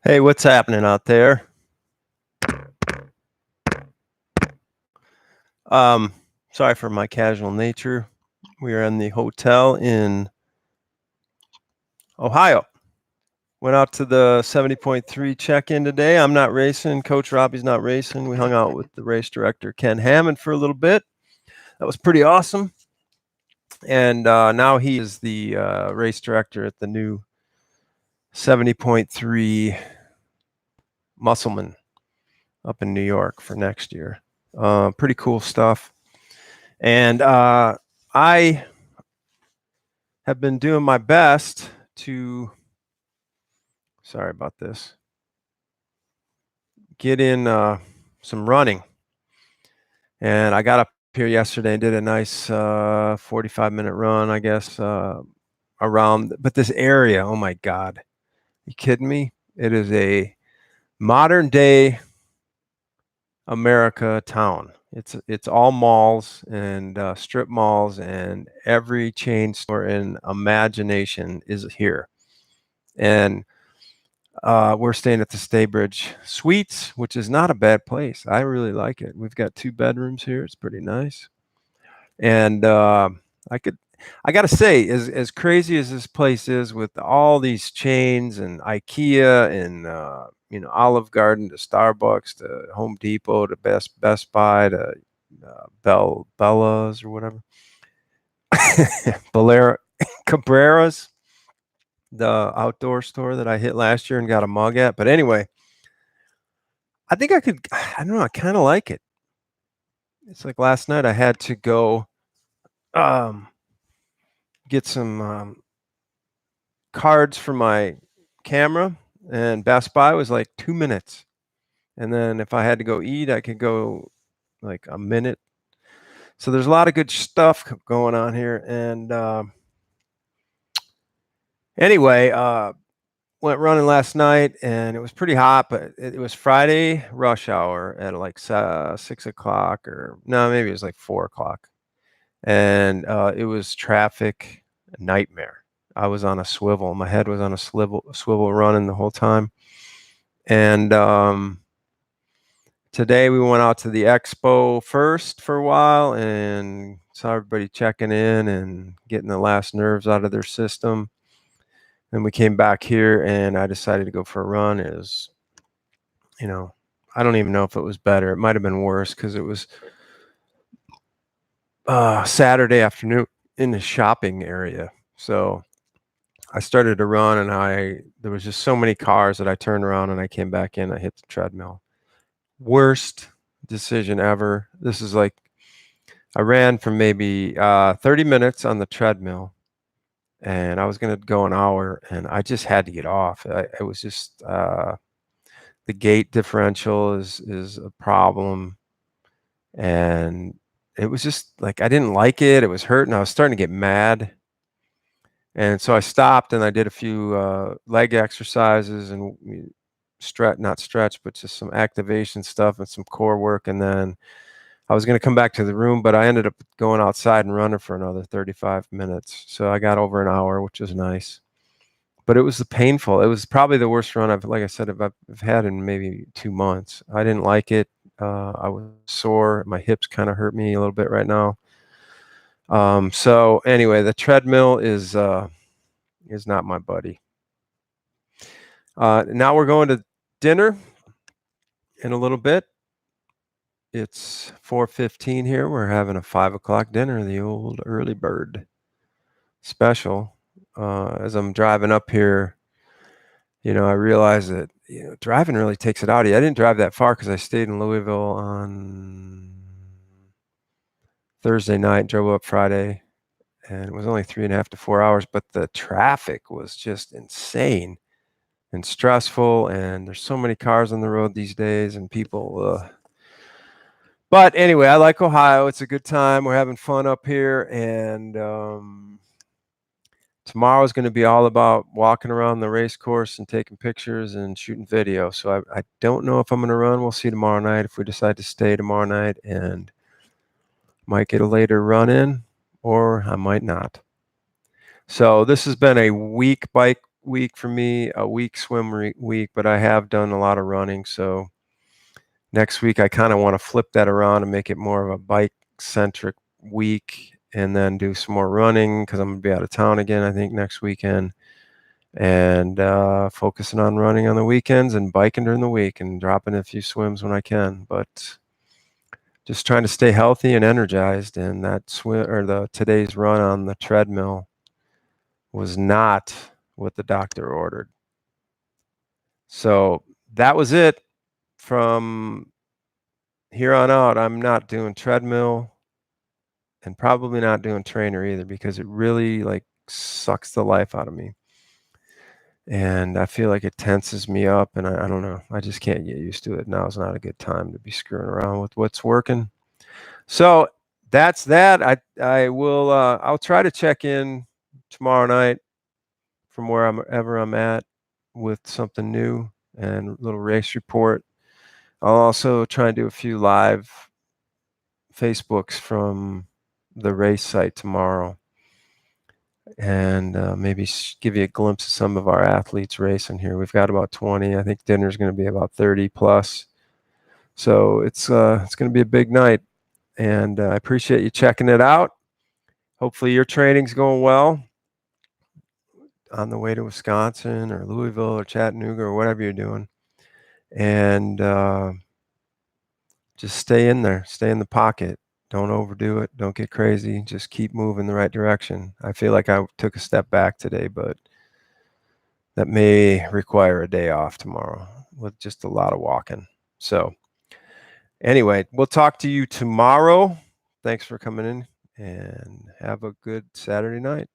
Hey, what's happening out there? Um, Sorry for my casual nature. We are in the hotel in Ohio. Went out to the 70.3 check-in today. I'm not racing. Coach Robbie's not racing. We hung out with the race director, Ken Hammond, for a little bit. That was pretty awesome. And now he is the race director at the new 70.3 Musselman up in New York for next year. Pretty cool stuff. And I have been doing my best to, sorry about this, get in some running. And I got up here yesterday and did a nice 45-minute run, I guess, around. But this area, oh my God, you kidding me? It is a modern day America town. It's all malls and strip malls, and every chain store in imagination is here. And we're staying at the Staybridge Suites, which is not a bad place. I really like it. We've got 2 bedrooms here. It's pretty nice. And I got to say, as crazy as this place is, with all these chains and IKEA and Olive Garden to Starbucks to Home Depot to Best Buy to Bella's or whatever, Cabrera's, the outdoor store that I hit last year and got a mug at. But anyway, I think I don't know, I kind of like it. It's like last night I had to go get some cards for my camera, and Best Buy was like 2 minutes. And then if I had to go eat, I could go like a minute. So there's a lot of good stuff going on here. And anyway, went running last night, and it was pretty hot, but it was Friday rush hour at like 6 o'clock, or no, maybe it was like 4 o'clock. And it was traffic nightmare. I was on a swivel. My head was on a swivel running the whole time. And today we went out to the expo first for a while and saw everybody checking in and getting the last nerves out of their system. Then we came back here, and I decided to go for a run. It was, I don't even know if it was better. It might have been worse because it was Saturday afternoon in the shopping area. So I started to run, and there was just so many cars that I turned around and I came back in. I hit the treadmill. Worst decision ever. This is like, I ran for maybe 30 minutes on the treadmill, and I was going to go an hour, and I just had to get off. It was just the gait differential is a problem, and it was just like I didn't like it. It was hurting. I was starting to get mad. And so I stopped and I did a few leg exercises and not stretch, but just some activation stuff and some core work. And then I was going to come back to the room, but I ended up going outside and running for another 35 minutes. So I got over an hour, which was nice. But it was painful. It was probably the worst run like I said, I've had in maybe 2 months. I didn't like it. I was sore. My hips kind of hurt me a little bit right now. So anyway, the treadmill is not my buddy. Now we're going to dinner in a little bit. It's 4:15 here. We're having a 5 o'clock dinner, the old early bird special. As I'm driving up here, I realize that driving really takes it out of you. I didn't drive that far because I stayed in Louisville on Thursday night, drove up Friday, and it was only 3.5 to 4 hours. But the traffic was just insane and stressful, and there's so many cars on the road these days, and people. But anyway, I like Ohio. It's a good time. We're having fun up here, and tomorrow is going to be all about walking around the race course and taking pictures and shooting video. So I don't know if I'm going to run. We'll see tomorrow night if we decide to stay tomorrow night, and might get a later run in, or I might not. So this has been a weak bike week for me, a week swim week, but I have done a lot of running. So next week, I kind of want to flip that around and make it more of a bike centric week and then do some more running because I'm going to be out of town again, I think, next weekend. And focusing on running on the weekends and biking during the week and dropping a few swims when I can. But just trying to stay healthy and energized. And that swim or the today's run on the treadmill was not what the doctor ordered. So that was it. From here on out, I'm not doing treadmill and probably not doing trainer either because it really like sucks the life out of me. And I feel like it tenses me up and I don't know. I just can't get used to it. Now is not a good time to be screwing around with what's working. So that's that. I will I'll try to check in tomorrow night from wherever I'm at with something new and a little race report. I'll also try and do a few live Facebooks from the race site tomorrow and maybe give you a glimpse of some of our athletes racing here. We've got about 20. I think dinner's going to be about 30 plus. So it's going to be a big night, and I appreciate you checking it out. Hopefully your training's going well on the way to Wisconsin or Louisville or Chattanooga or whatever you're doing. And just stay in there, stay in the pocket. Don't overdo it. Don't get crazy. Just keep moving the right direction. I feel like I took a step back today, but that may require a day off tomorrow with just a lot of walking. So anyway, we'll talk to you tomorrow. Thanks for coming in and have a good Saturday night.